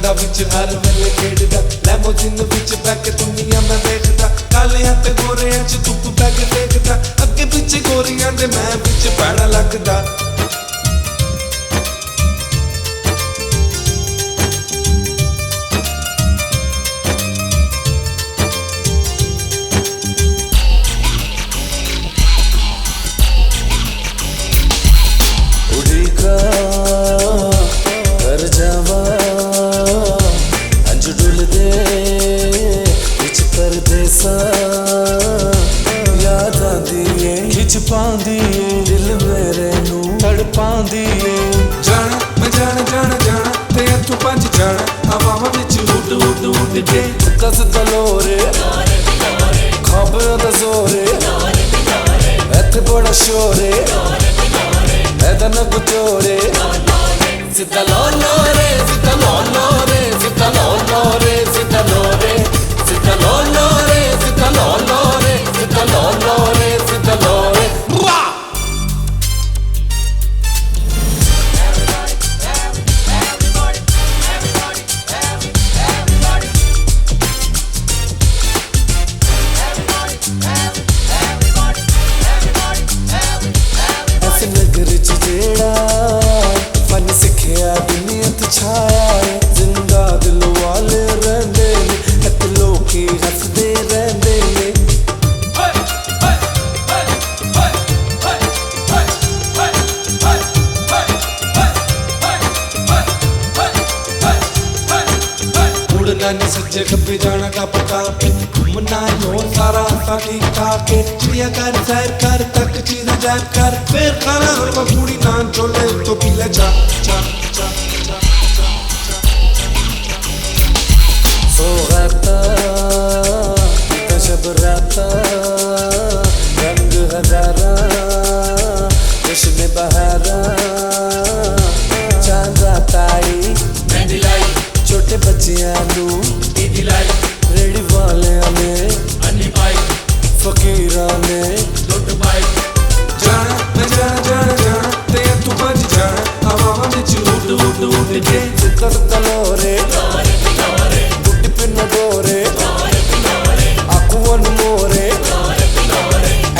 दा विच हर वेले खेडदा लैमोजिन which back दुनिया मैं देखदा कालियां ते गोरियां च धुप बैग देखदा अगे पिछे गोरियां दे मैं विच पैड़ा लगदा याद आंदी है खिच पांदी है दिल मेरे नू तड़पांदी है जाना मैं जाना जाना जाना ते तू पंज जाना हवावां विच उड़ उड़ उड़ के कस तलोरे खबर दा जोरे इत्थे बड़ा शोर है ऐदा ना गुजोरे सीधा लो लो रे सीधा लो लो रे सीधा लो लो रे सीधा लो रे सीधा लो लो रे सीधा लो लो रे सीधा लो लो रे सीधा लो रे ऐसे नगर च जेड़ा फन सिखिया दुनिया ते छाया है जिंदा दिल वाले रहंदे ने इत्थे लोकी हसदे रहंदे ने उड़ना नहीं सज्जे खब्बे जाना का पता घूमना और सारा आसा ठीक ठाक है चिड़िया कर सैर कर तक चीज अजायब कर फिर खाना हलवा पूड़ी नान छोले तो पी ले चा चा चा चा सो गाता शब राता रंग हजारा जश्न बहारा चांद राता आई मेहंदी लाई छोटे बच्चियां नू ईदी लाई रेडी वालियां ने अन्नी पाई फकीरां ने दुध पाई जाना मैं जाना जाना जाना ते तू भज जाना हवावां विच उड़ उड़ उड़ के कर तलोरे बुड्ढी पिन डोरे आकुवन मोरे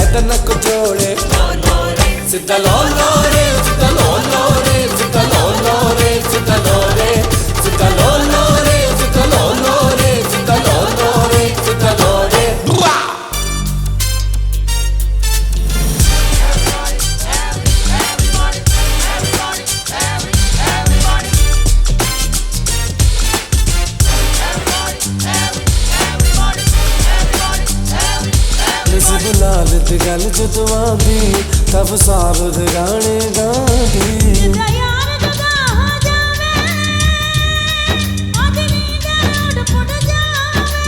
ऐदा ना कुजोड़े सीधा लो लो रे सीधा लो लो रे सीधा लो लो रे सीधा लो रे सीधा लो लो रे सीधा लो लो रे सीधा लो लो रे सीधा लो रे लाल दी गल जदों आंदी तब साबत गाने गांदी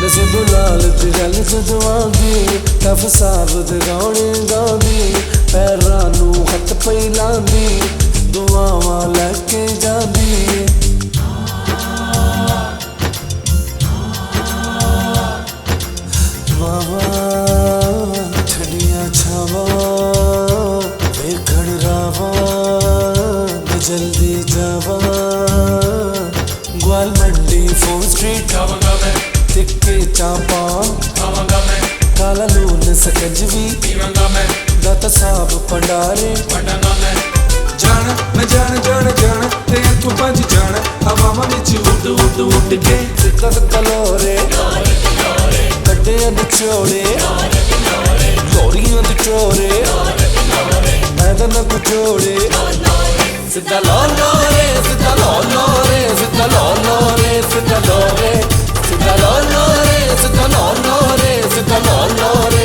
नसीब लाल दी गल जदों आंदी तब साबत गाने गांदी पैरां नू हथ पई लांदी दुआवां लैके जांदी जल्दी जावा ग्वाल मंडी फोन स्ट्रीट खावांगा मैं तिक्के चांपा खावांगा मैं काला लून सकंजवी पीवांगा मैं दाता साहब भंडारे वंडांगा मैं जाना मैं जाना जाना जाना ते तू पंज जाना हवावां विच उड़ उड़ उड़ के सिक्का तलोरे कड्डे निचोड़े गोरियां दे टोरे ऐदा ना कुजोड़े सीधा लो लो रे सीधा लो लो रे सीधा लो लो रे सीधा लो रे सीधा लो लो रे सीधा लो लो रे सीधा लो लो रे